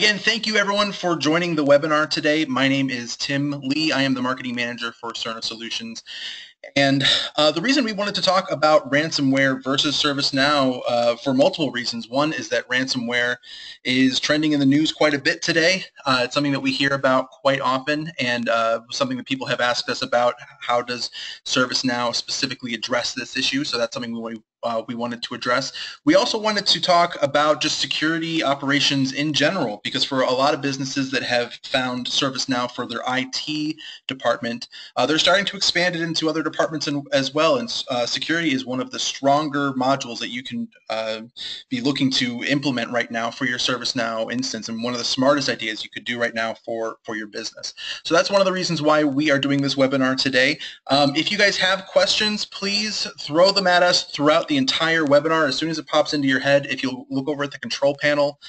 Again, thank you everyone for joining the webinar today. My name is Tim Lee. I am the marketing manager for Cerna Solutions. And the reason we wanted to talk about ransomware versus ServiceNow for multiple reasons. One is that ransomware is trending in the news quite a bit today. It's something that we hear about quite often, and something that people have asked us about. How does ServiceNow specifically address this issue? So that's something we wanted to address. We also wanted to talk about just security operations in general, because for a lot of businesses that have found ServiceNow for their IT department, they're starting to expand it into other departments as well, and security is one of the stronger modules that you can be looking to implement right now for your ServiceNow instance, and one of the smartest ideas you could do right now for your business. So that's one of the reasons why we are doing this webinar today. If you guys have questions, please throw them at us throughout the entire webinar. As soon as it pops into your head, if you'll look over at the control panel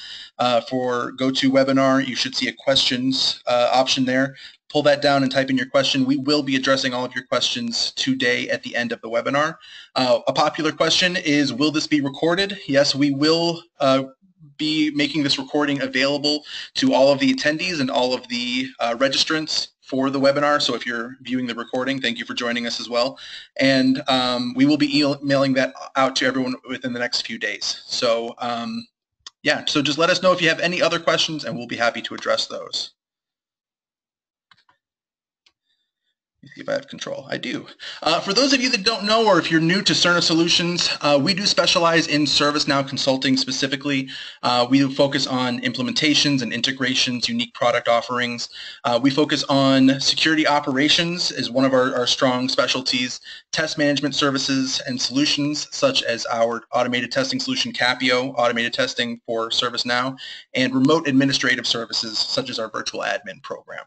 for GoToWebinar, you should see a questions option there. Pull that down and type in your question. We will be addressing all of your questions today at the end of the webinar. A popular question is, will this be recorded? Yes, we will be making this recording available to all of the attendees and all of the registrants for the webinar. So if you're viewing the recording, thank you for joining us as well. And we will be emailing that out to everyone within the next few days. So yeah, so just let us know if you have any other questions and we'll be happy to address those. Let me see if I have control. I do. For those of you that don't know, or if you're new to Cerna Solutions, we do specialize in ServiceNow consulting specifically. We focus on implementations and integrations, unique product offerings. We focus on security operations as one of our strong specialties, test management services and solutions such as our automated testing solution, Capio, automated testing for ServiceNow, and remote administrative services such as our virtual admin program.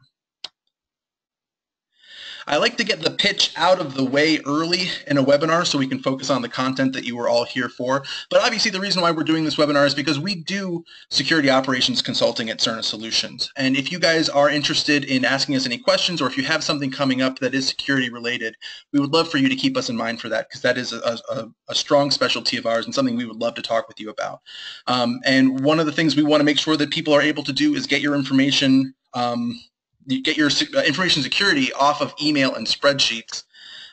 I like to get the pitch out of the way early in a webinar so we can focus on the content that you were all here for. But obviously the reason why we're doing this webinar is because we do security operations consulting at Cerna Solutions. And if you guys are interested in asking us any questions, or if you have something coming up that is security related, we would love for you to keep us in mind for that, because that is a strong specialty of ours and something we would love to talk with you about. And one of the things we want to make sure that people are able to do is get your information get your information security off of email and spreadsheets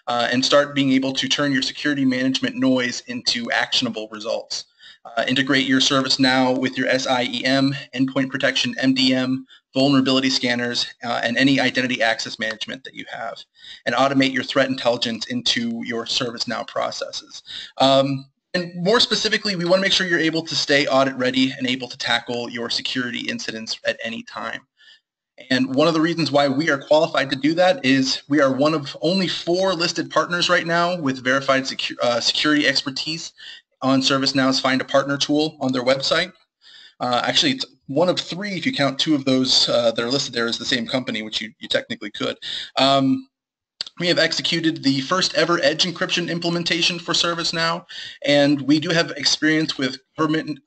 and start being able to turn your security management noise into actionable results. Integrate your ServiceNow with your SIEM, endpoint protection, MDM, vulnerability scanners, and any identity access management that you have. And automate your threat intelligence into your ServiceNow processes. And more specifically, we want to make sure you're able to stay audit ready and able to tackle your security incidents at any time. And one of the reasons why we are qualified to do that is we are one of only 4 listed partners right now with verified security expertise on ServiceNow's Find a Partner tool on their website. Actually, it's one of 3 if you count 2 of those that are listed there as the same company, which you technically could. We have executed the first ever edge encryption implementation for ServiceNow, and we do have experience with government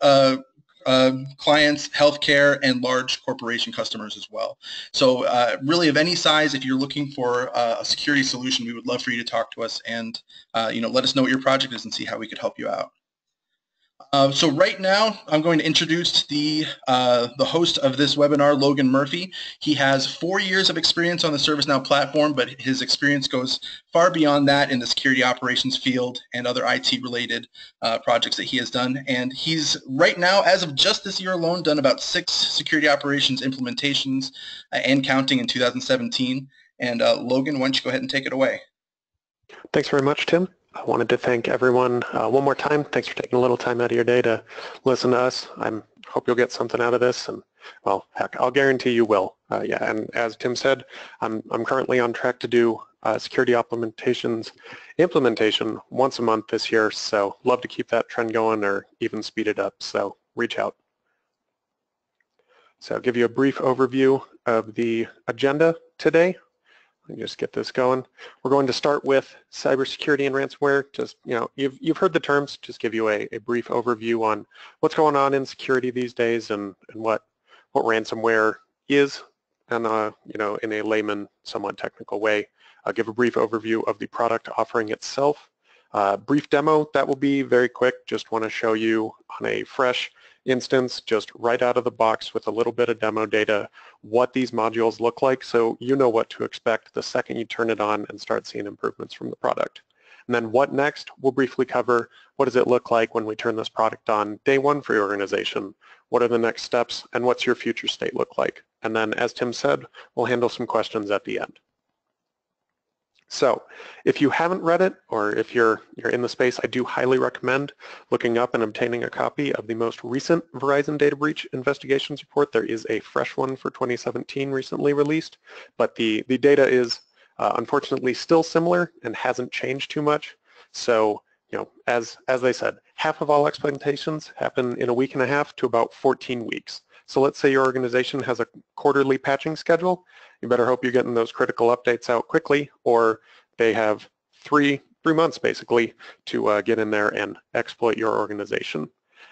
clients, healthcare, and large corporation customers as well. So really of any size, if you're looking for a security solution, we would love for you to talk to us and let us know what your project is and see how we could help you out. So right now, I'm going to introduce the host of this webinar, Logan Murphy. He has 4 years of experience on the ServiceNow platform, but his experience goes far beyond that in the security operations field and other IT-related projects that he has done. And he's right now, as of just this year alone, done about 6 security operations implementations and counting in 2017. And Logan, why don't you go ahead and take it away? Thanks very much, Tim. I wanted to thank everyone one more time. Thanks for taking a little time out of your day to listen to us. I hope you'll get something out of this, and well, heck, I'll guarantee you will. Yeah, and as Tim said, I'm currently on track to do security implementation once a month this year, so love to keep that trend going or even speed it up, so reach out. So I'll give you a brief overview of the agenda today. Let me just get this going. We're going to start with cybersecurity and ransomware. Just, you've heard the terms. Just give you a brief overview on what's going on in security these days and what ransomware is, and in a layman, somewhat technical way. I'll give a brief overview of the product offering itself. Brief demo that will be very quick. Just want to show you on a fresh instance just right out of the box with a little bit of demo data, what these modules look like, so you know what to expect the second you turn it on and start seeing improvements from the product. And then what next? We'll briefly cover what does it look like when we turn this product on day one for your organization, what are the next steps, and what's your future state look like? And then, as Tim said, we'll handle some questions at the end. So if you haven't read it, or if you're in the space, I do highly recommend looking up and obtaining a copy of the most recent Verizon data breach investigations report. There is a fresh one for 2017 recently released, but the data is unfortunately still similar and hasn't changed too much. So, as they said, half of all exploitations happen in a week and a half to about 14 weeks. So let's say your organization has a quarterly patching schedule. You better hope you're getting those critical updates out quickly, or they have three months basically to get in there and exploit your organization.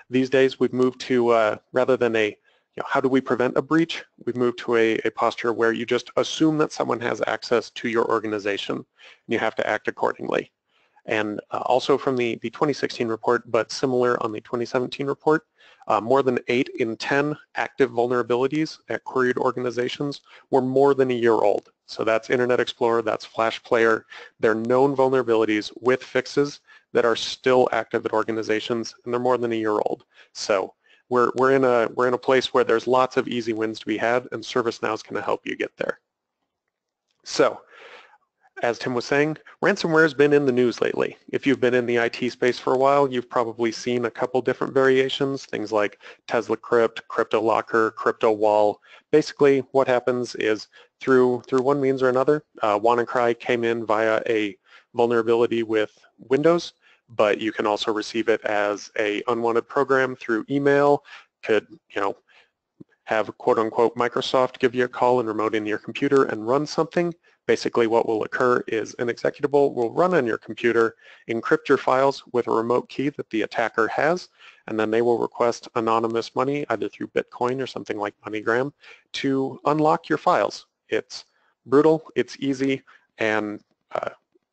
These days we've moved to, rather than a how do we prevent a breach, we've moved to a posture where you just assume that someone has access to your organization and you have to act accordingly. And also from the 2016 report, but similar on the 2017 report, more than 8 in 10 active vulnerabilities at queried organizations were more than a year old. So that's Internet Explorer, that's Flash Player. They're known vulnerabilities with fixes that are still active at organizations, and they're more than a year old. So we're in a place where there's lots of easy wins to be had, and ServiceNow is going to help you get there. So, as Tim was saying, ransomware has been in the news lately. If you've been in the IT space for a while, you've probably seen a couple different variations, things like Tesla Crypt, Crypto Locker, Crypto Wall. Basically, what happens is through one means or another, WannaCry came in via a vulnerability with Windows, but you can also receive it as a unwanted program through email. Could have quote unquote Microsoft give you a call and remote in your computer and run something. Basically what will occur is an executable will run on your computer, encrypt your files with a remote key that the attacker has, and then they will request anonymous money either through Bitcoin or something like MoneyGram to unlock your files. It's brutal, it's easy, and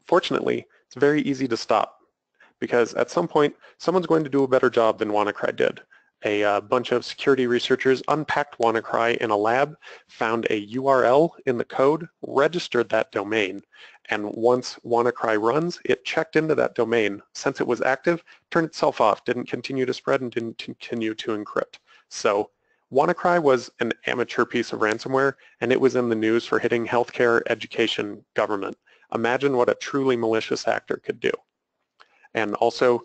fortunately it's very easy to stop, because at some point someone's going to do a better job than WannaCry did. A bunch of security researchers unpacked WannaCry in a lab, found a URL in the code, registered that domain, and once WannaCry runs, it checked into that domain. Since it was active, turned itself off, didn't continue to spread, and didn't continue to encrypt. So WannaCry was an amateur piece of ransomware, and it was in the news for hitting healthcare, education, government. Imagine what a truly malicious actor could do. And also,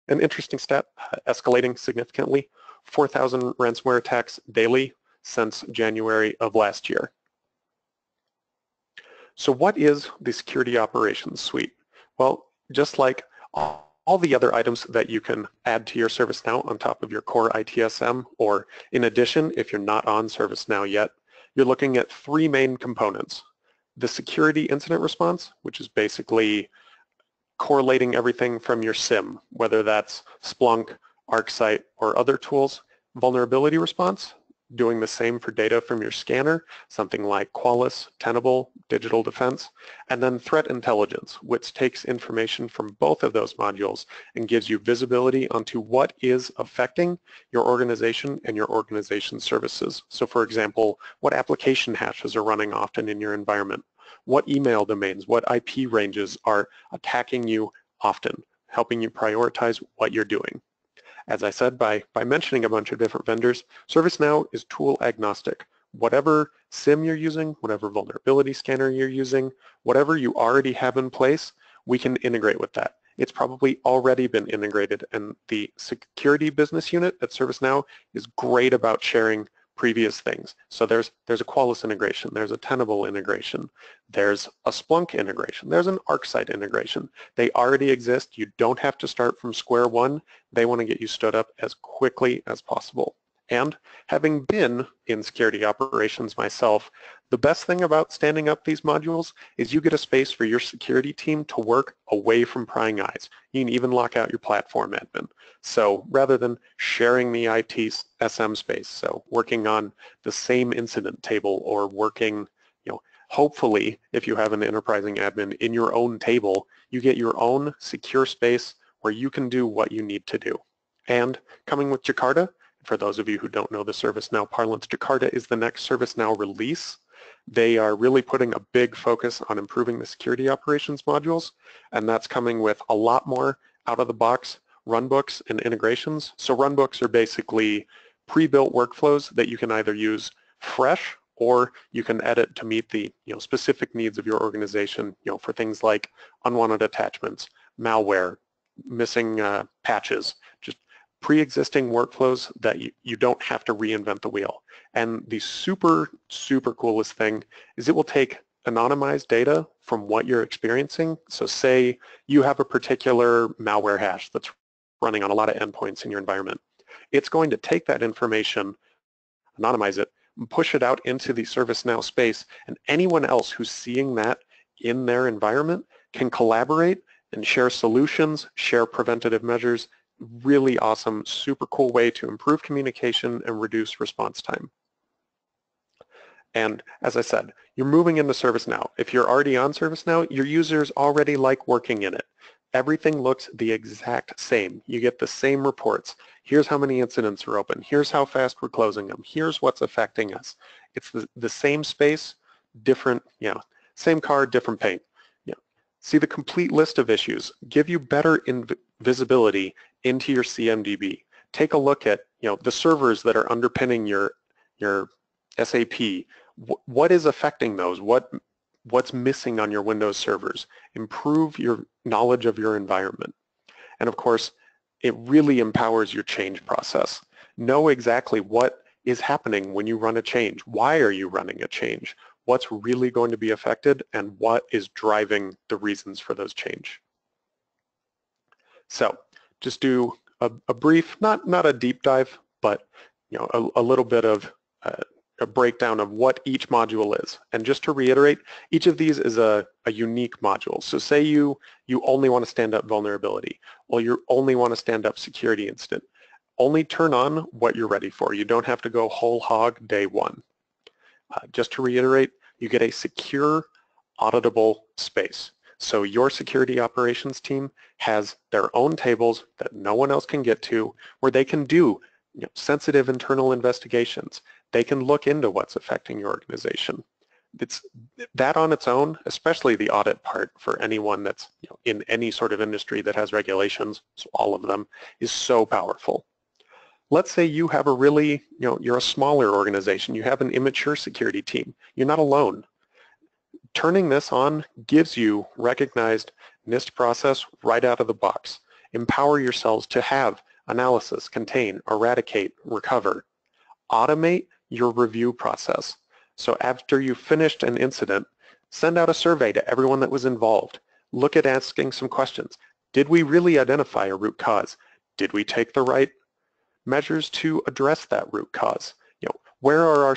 an interesting stat, escalating significantly, 4,000 ransomware attacks daily since January of last year. So what is the Security Operations Suite? Well, just like all the other items that you can add to your ServiceNow on top of your core ITSM, or in addition, if you're not on ServiceNow yet, you're looking at 3 main components. The security incident response, which is basically correlating everything from your SIM, whether that's Splunk, ArcSight, or other tools. Vulnerability response, doing the same for data from your scanner, something like Qualys, Tenable, Digital Defense, and then threat intelligence, which takes information from both of those modules and gives you visibility onto what is affecting your organization and your organization's services. So for example, what application hashes are running often in your environment? What email domains, what IP ranges are attacking you often, helping you prioritize what you're doing. As I said, by mentioning a bunch of different vendors, ServiceNow is tool agnostic. Whatever SIM you're using, whatever vulnerability scanner you're using, whatever you already have in place, we can integrate with that. It's probably already been integrated, and the security business unit at ServiceNow is great about sharing previous things. So there's a Qualys integration, there's a Tenable integration, there's a Splunk integration, there's an ArcSight integration. They already exist. You don't have to start from square one. They want to get you stood up as quickly as possible. And having been in security operations myself, the best thing about standing up these modules is you get a space for your security team to work away from prying eyes. You can even lock out your platform admin. So rather than sharing the IT SM space, so working on the same incident table or working, hopefully if you have an enterprising admin in your own table, you get your own secure space where you can do what you need to do. And coming with Jakarta, For those of you who don't know the ServiceNow parlance, Jakarta is the next ServiceNow release. They are really putting a big focus on improving the security operations modules, and that's coming with a lot more out-of-the-box runbooks and integrations. So runbooks are basically pre-built workflows that you can either use fresh or you can edit to meet the specific needs of your organization, for things like unwanted attachments, malware, missing patches, just pre-existing workflows that you don't have to reinvent the wheel. And the super, super coolest thing is it will take anonymized data from what you're experiencing. So say you have a particular malware hash that's running on a lot of endpoints in your environment. It's going to take that information, anonymize it, and push it out into the ServiceNow space, and anyone else who's seeing that in their environment can collaborate and share solutions, share preventative measures. Really awesome, super cool way to improve communication and reduce response time. And as I said, you're moving into ServiceNow. If you're already on ServiceNow, your users already like working in it. Everything looks the exact same. You get the same reports. Here's how many incidents are open. Here's how fast we're closing them. Here's what's affecting us. It's the same space, different, same car, different paint. See the complete list of issues. Give you better visibility into your CMDB. Take a look at the servers that are underpinning your SAP. What is affecting those? What's missing on your Windows servers? Improve your knowledge of your environment. And of course, it really empowers your change process. Know exactly what is happening when you run a change. Why are you running a change? What's really going to be affected and what is driving the reasons for those change. So just do a brief, not a deep dive, but a little bit of a breakdown of what each module is. And just to reiterate, each of these is a unique module. So say you only want to stand up vulnerability, or you only want to stand up security incident. Only turn on what you're ready for. You don't have to go whole hog day one. Just to reiterate, you get a secure, auditable space. So your security operations team has their own tables that no one else can get to, where they can do sensitive internal investigations. They can look into what's affecting your organization. It's that on its own, especially the audit part for anyone that's in any sort of industry that has regulations, so all of them, is so powerful. Let's say you have a really, you're a smaller organization, you have an immature security team, you're not alone. Turning this on gives you recognized NIST process right out of the box. Empower yourselves to have analysis, contain, eradicate, recover. Automate your review process. So after you've finished an incident, send out a survey to everyone that was involved. Look at asking some questions. Did we really identify a root cause? Did we take the right measures to address that root cause? Where are our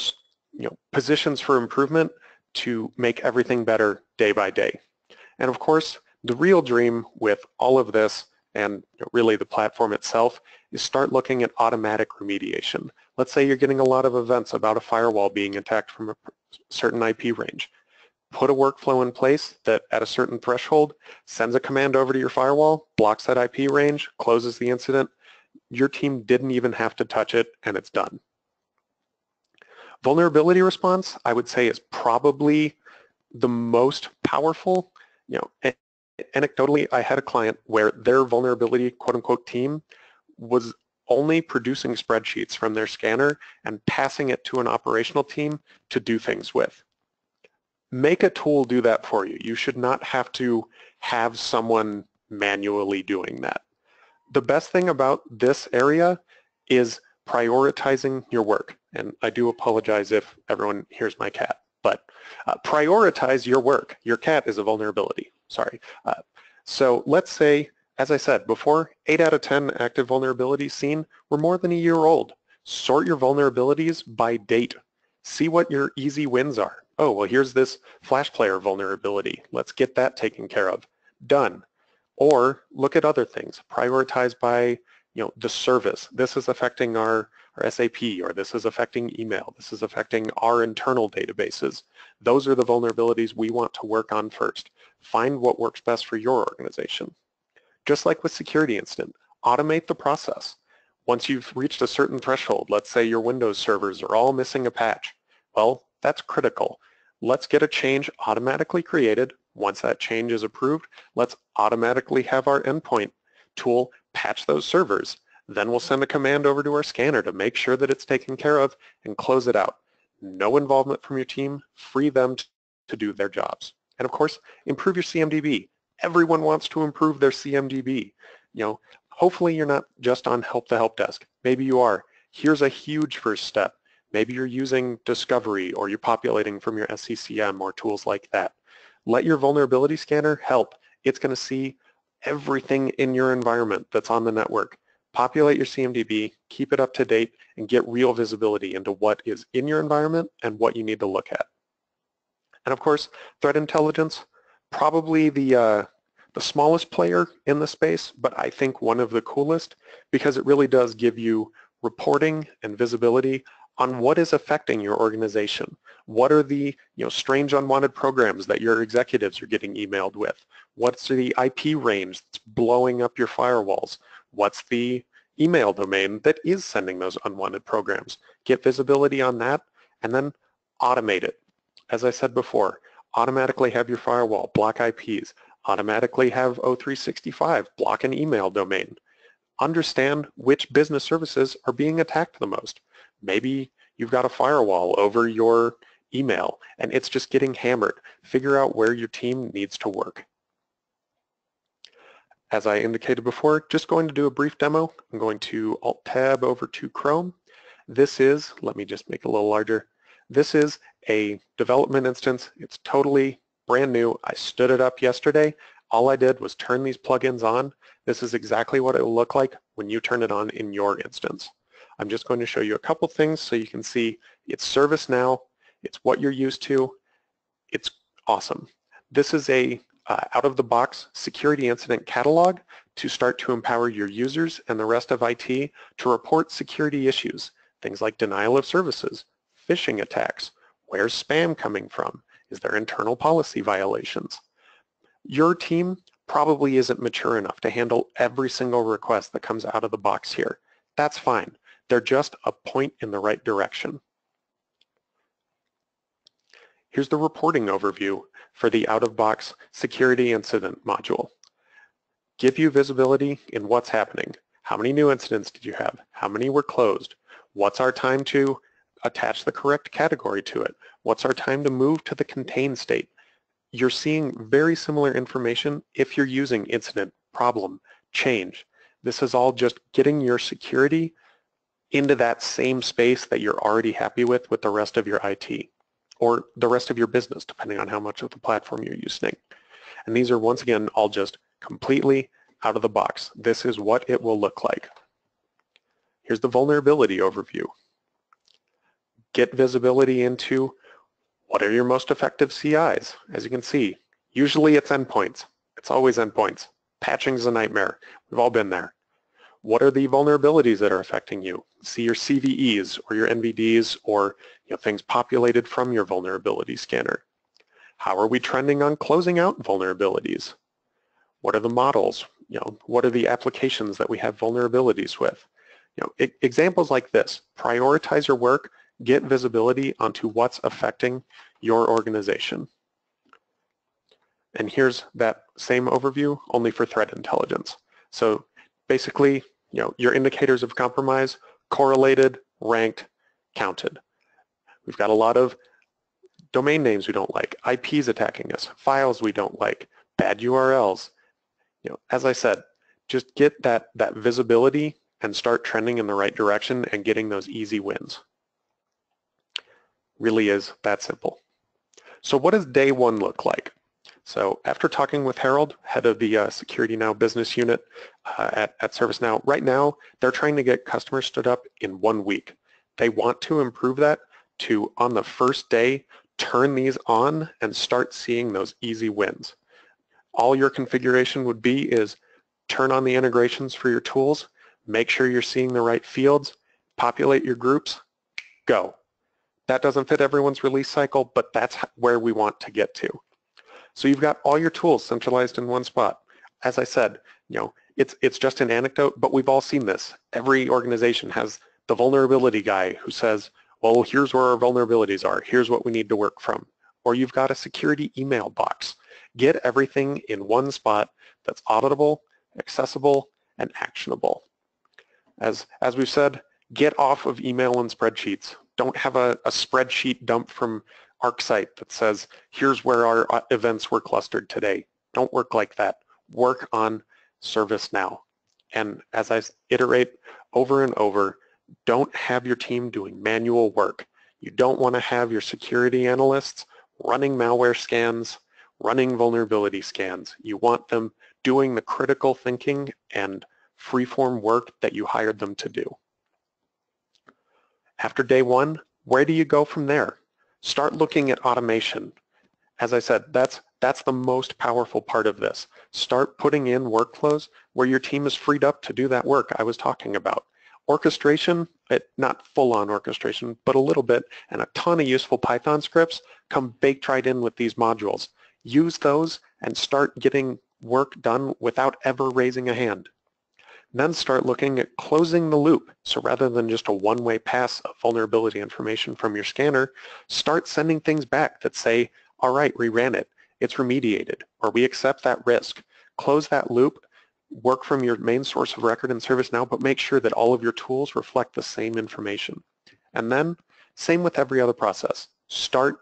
positions for improvement to make everything better day by day? And of course, the real dream with all of this and really the platform itself is start looking at automatic remediation. Let's say you're getting a lot of events about a firewall being attacked from a certain IP range. Put a workflow in place that at a certain threshold sends a command over to your firewall, blocks that IP range, closes the incident. Your team didn't even have to touch it and it's done. Vulnerability response, I would say, is probably the most powerful. Anecdotally, I had a client where their vulnerability quote-unquote team was only producing spreadsheets from their scanner and passing it to an operational team to do things with. Make a tool do that for you. You should not have to have someone manually doing that. The best thing about this area is prioritizing your work. And I do apologize if everyone hears my cat, but prioritize your work. Your cat is a vulnerability, sorry. So let's say, as I said before, 8 out of 10 active vulnerabilities seen were more than a year old. Sort your vulnerabilities by date. See what your easy wins are. Oh, well, here's this Flash player vulnerability. Let's get that taken care of. Done. Or look at other things. Prioritize by the service. This is affecting our SAP, or this is affecting email. This is affecting our internal databases. Those are the vulnerabilities we want to work on first. Find what works best for your organization. Just like with security incident, automate the process. Once you've reached a certain threshold, let's say your Windows servers are all missing a patch, well, that's critical. Let's get a change automatically created. Once that change is approved, let's automatically have our endpoint tool patch those servers. Then we'll send a command over to our scanner to make sure that it's taken care of and close it out. No involvement from your team, free them to do their jobs. And of course, improve your CMDB. Everyone wants to improve their CMDB. Hopefully you're not just on the help desk. Maybe you are. Here's a huge first step. Maybe you're using Discovery or you're populating from your SCCM or tools like that. Let your vulnerability scanner help. It's going to see everything in your environment that's on the network. Populate your CMDB, keep it up to date, and get real visibility into what is in your environment and what you need to look at. And of course, threat intelligence, probably the smallest player in the space, but I think one of the coolest because it really does give you reporting and visibility on what is affecting your organization. What are the strange unwanted programs that your executives are getting emailed with? What's the IP range that's blowing up your firewalls? What's the email domain that is sending those unwanted programs? Get visibility on that and then automate it. As I said before, automatically have your firewall block IPs, automatically have O365 block an email domain. Understand which business services are being attacked the most. Maybe you've got a firewall over your email and it's just getting hammered. Figure out where your team needs to work. As I indicated before, just going to do a brief demo. I'm going to Alt-Tab over to Chrome. This is, let me just make it a little larger. This is a development instance. It's totally brand new. I stood it up yesterday. All I did was turn these plugins on. This is exactly what it will look like when you turn it on in your instance. I'm just going to show you a couple things so you can see it's ServiceNow. It's what you're used to. It's awesome. This is a out-of-the-box security incident catalog to start to empower your users and the rest of IT to report security issues, things like denial of services, phishing attacks, where's spam coming from, is there internal policy violations. Your team probably isn't mature enough to handle every single request that comes out of the box here. That's fine. They're just a point in the right direction. Here's the reporting overview for the out-of-box security incident module. Give you visibility in what's happening. How many new incidents did you have? How many were closed? What's our time to attach the correct category to it? What's our time to move to the contained state? You're seeing very similar information if you're using incident, problem, change. This is all just getting your security into that same space that you're already happy with the rest of your IT or the rest of your business, depending on how much of the platform you're using. And these are, once again, all just completely out of the box. This is what it will look like. Here's the vulnerability overview. Get visibility into what are your most effective CIs. As you can see, usually it's endpoints. It's always endpoints. Patching is a nightmare. We've all been there. What are the vulnerabilities that are affecting you? See your CVEs or your NVDs or things populated from your vulnerability scanner. How are we trending on closing out vulnerabilities? What are the models? What are the applications that we have vulnerabilities with? Examples like this. Prioritize your work, get visibility onto what's affecting your organization. And here's that same overview, only for threat intelligence. So basically, your indicators of compromise, correlated, ranked, counted. We've got a lot of domain names we don't like, IPs attacking us, files we don't like, bad URLs. As I said, just get that visibility and start trending in the right direction and getting those easy wins. Really is that simple. So what does day one look like? So after talking with Harold, head of the Security Now business unit at ServiceNow, right now they're trying to get customers stood up in 1 week. They want to improve that to, on the first day, turn these on and start seeing those easy wins. All your configuration would be is turn on the integrations for your tools, make sure you're seeing the right fields, populate your groups, go. That doesn't fit everyone's release cycle, but that's where we want to get to. So you've got all your tools centralized in one spot. As I said, It's just an anecdote, but we've all seen this. Every organization has the vulnerability guy who says, well, here's where our vulnerabilities are. Here's what we need to work from. Or you've got a security email box. Get everything in one spot that's auditable, accessible, and actionable. As we've said, get off of email and spreadsheets. Don't have a spreadsheet dump from ArcSight that says, here's where our events were clustered today. Don't work like that. Work on ServiceNow. And as I iterate over and over, don't have your team doing manual work. You don't want to have your security analysts running malware scans, running vulnerability scans. You want them doing the critical thinking and freeform work that you hired them to do. After day one, where do you go from there? Start looking at automation. As I said, that's the most powerful part of this. Start putting in workflows where your team is freed up to do that work I was talking about. Orchestration, not full-on orchestration, but a little bit, and a ton of useful Python scripts come baked right in with these modules. Use those and start getting work done without ever raising a hand. Then start looking at closing the loop. So rather than just a one-way pass of vulnerability information from your scanner, start sending things back that say, all right, we ran it, it's remediated, or we accept that risk. Close that loop, work from your main source of record in ServiceNow, but make sure that all of your tools reflect the same information. And then, same with every other process. Start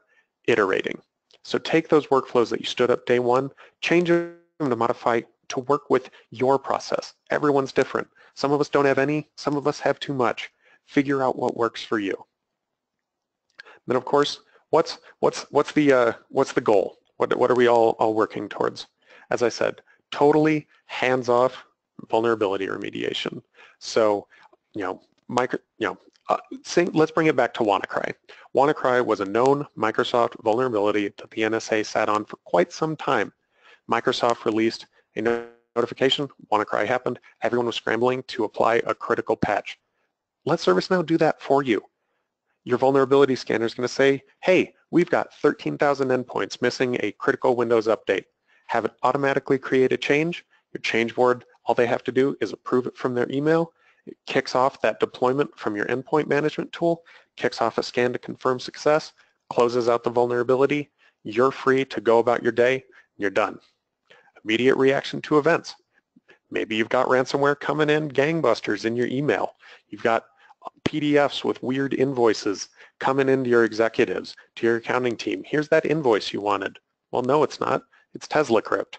iterating. So take those workflows that you stood up day one, change them to modify to work with your process. Everyone's different. Some of us don't have any, some of us have too much. Figure out what works for you. Then of course, what's the goal? What are we all working towards? As I said, totally hands-off vulnerability remediation. So, let's bring it back to WannaCry. WannaCry was a known Microsoft vulnerability that the NSA sat on for quite some time. Microsoft released a notification, WannaCry happened, everyone was scrambling to apply a critical patch. Let ServiceNow do that for you. Your vulnerability scanner is going to say, hey, we've got 13,000 endpoints missing a critical Windows update. Have it automatically create a change. Your change board, all they have to do is approve it from their email. It kicks off that deployment from your endpoint management tool, kicks off a scan to confirm success, closes out the vulnerability. You're free to go about your day. You're done. Immediate reaction to events. Maybe you've got ransomware coming in gangbusters in your email. You've got PDFs with weird invoices coming into your executives, to your accounting team. Here's that invoice you wanted. Well, no, it's not. It's Tesla crypt.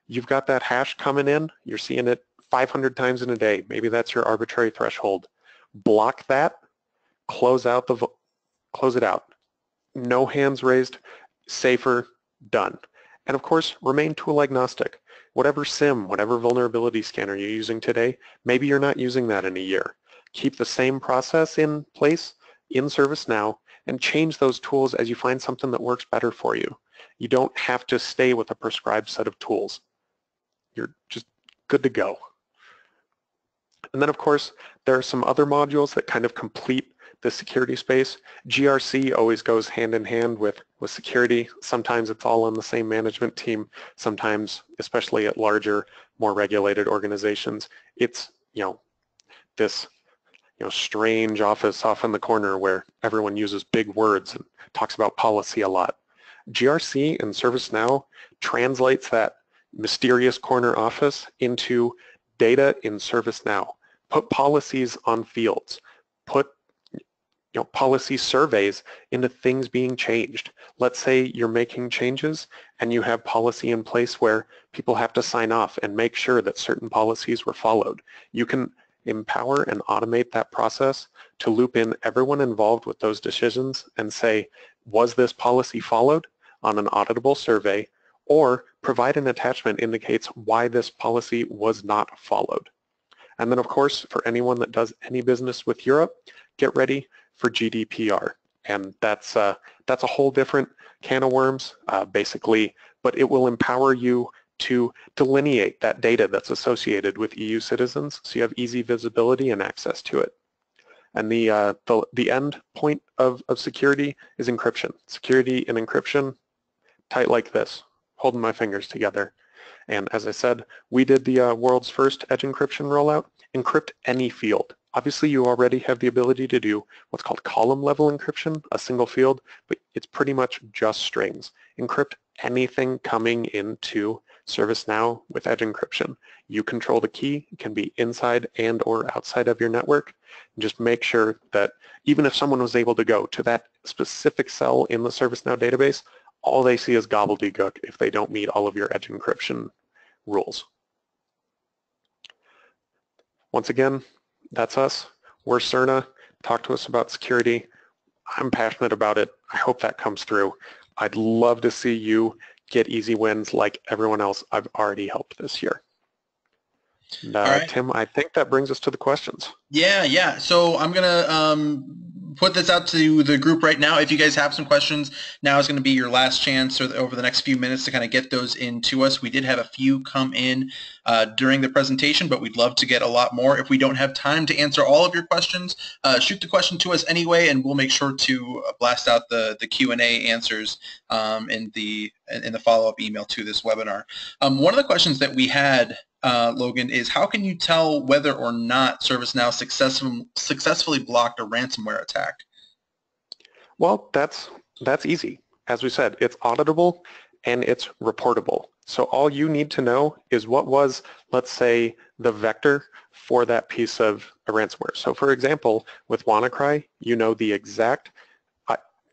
You've got that hash coming in. You're seeing it 500 times in a day. Maybe that's your arbitrary threshold. Block that. Close it out. No hands raised. Safer. Done. And of course, remain tool agnostic. Whatever SIM, whatever vulnerability scanner you're using today, maybe you're not using that in a year. Keep the same process in place in ServiceNow and change those tools as you find something that works better for you. You don't have to stay with a prescribed set of tools. You're just good to go. And then of course, there are some other modules that kind of complete the security space. GRC always goes hand in hand with security. Sometimes it's all on the same management team. Sometimes, especially at larger, more regulated organizations, it's this strange office off in the corner where everyone uses big words and talks about policy a lot. GRC in ServiceNow translates that mysterious corner office into data in ServiceNow. Put policies on fields. Put policy surveys into things being changed. Let's say you're making changes and you have policy in place where people have to sign off and make sure that certain policies were followed. You can empower and automate that process to loop in everyone involved with those decisions and say, was this policy followed on an auditable survey, or provide an attachment indicates why this policy was not followed. And then of course, for anyone that does any business with Europe, get ready for GDPR. And that's a whole different can of worms, basically, but it will empower you to delineate that data that's associated with EU citizens so you have easy visibility and access to it. And the end point of security is encryption. Security and encryption, tight like this, holding my fingers together. And as I said, we did the world's first edge encryption rollout. Encrypt any field. Obviously, you already have the ability to do what's called column level encryption, a single field, but it's pretty much just strings. Encrypt anything coming into ServiceNow with edge encryption. You control the key. It can be inside and or outside of your network. And just make sure that even if someone was able to go to that specific cell in the ServiceNow database, all they see is gobbledygook if they don't meet all of your edge encryption rules. Once again, that's us. We're Cerna. Talk to us about security. I'm passionate about it. I hope that comes through. I'd love to see you get easy wins like everyone else I've already helped this year. And, All right. Tim, I think that brings us to the questions. Yeah. So I'm gonna put this out to the group right now. If you guys have some questions, now is going to be your last chance over the next few minutes to kind of get those in to us. We did have a few come in during the presentation, but we'd love to get a lot more. If we don't have time to answer all of your questions, shoot the question to us anyway, and we'll make sure to blast out the Q&A answers in the follow-up email to this webinar. One of the questions that we had, Logan, is how can you tell whether or not ServiceNow successfully blocked a ransomware attack? Well, that's easy. As we said, it's auditable and it's reportable. So all you need to know is what was, let's say, the vector for that piece of a ransomware. So for example, with WannaCry, you know the exact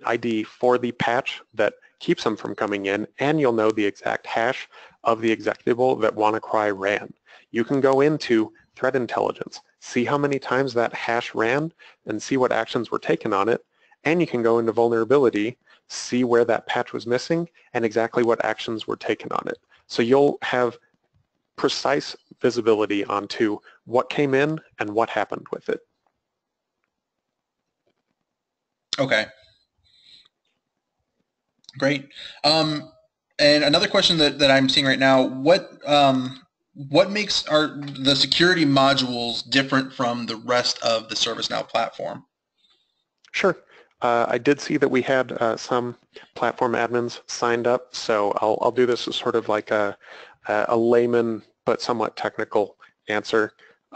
ID for the patch that keeps them from coming in, and you'll know the exact hash of the executable that WannaCry ran. You can go into threat intelligence, see how many times that hash ran, and see what actions were taken on it, and you can go into vulnerability, see where that patch was missing, and exactly what actions were taken on it. So you'll have precise visibility onto what came in and what happened with it. Okay. Great. And another question that I'm seeing right now, what makes the security modules different from the rest of the ServiceNow platform? Sure. I did see that we had some platform admins signed up, so I'll do this as sort of like a layman but somewhat technical answer.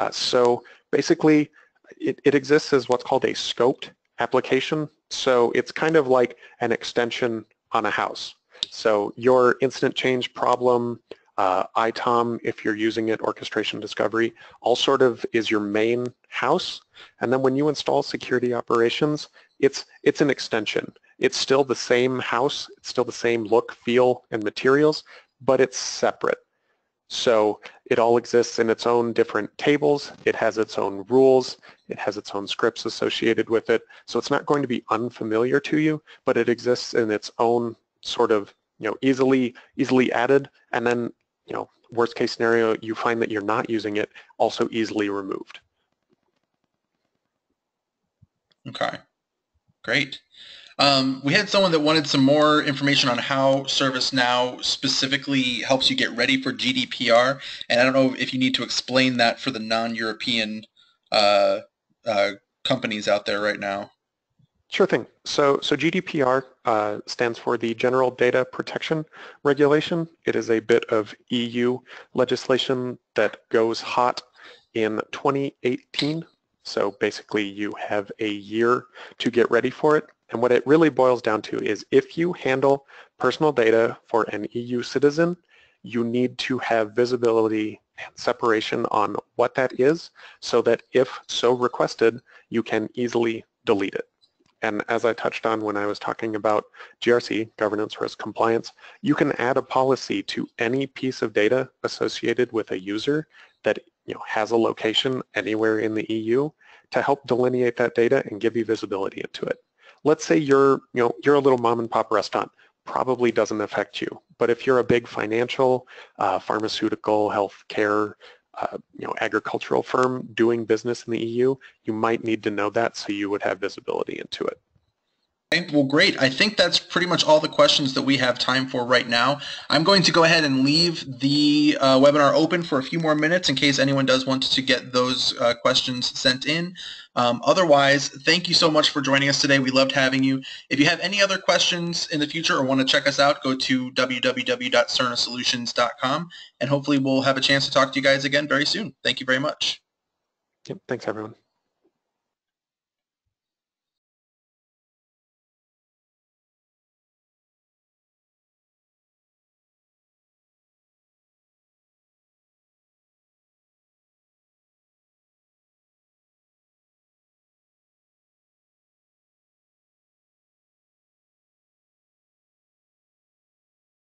So basically, it exists as what's called a scoped application. So it's kind of like an extension on a house. So your incident change problem, ITOM, if you're using it, orchestration discovery, all sort of is your main house. And then when you install security operations, it's an extension. It's still the same house, it's still the same look, feel, and materials, but it's separate. So it all exists in its own different tables, it has its own rules, it has its own scripts associated with it. So it's not going to be unfamiliar to you, but it exists in its own sort of, easily added, and then, worst case scenario, you find that you're not using it, also easily removed. Okay, great. We had someone that wanted some more information on how ServiceNow specifically helps you get ready for GDPR, and I don't know if you need to explain that for the non-European companies out there right now. Sure thing. So GDPR stands for the General Data Protection Regulation. It is a bit of EU legislation that goes hot in 2018. So basically you have a year to get ready for it. And what it really boils down to is if you handle personal data for an EU citizen, you need to have visibility and separation on what that is so that if so requested, you can easily delete it. And as I touched on when I was talking about GRC, governance, risk, compliance, you can add a policy to any piece of data associated with a user that has a location anywhere in the EU to help delineate that data and give you visibility into it. Let's say you're a little mom and pop restaurant, probably doesn't affect you. But if you're a big financial, pharmaceutical, healthcare, agricultural firm doing business in the EU, you might need to know that so you would have visibility into it. Okay, well, great. I think that's pretty much all the questions that we have time for right now. I'm going to go ahead and leave the webinar open for a few more minutes in case anyone does want to get those questions sent in. Otherwise, thank you so much for joining us today. We loved having you. If you have any other questions in the future or want to check us out, go to www.cernasolutions.com, and hopefully we'll have a chance to talk to you guys again very soon. Thank you very much. Yep, thanks, everyone.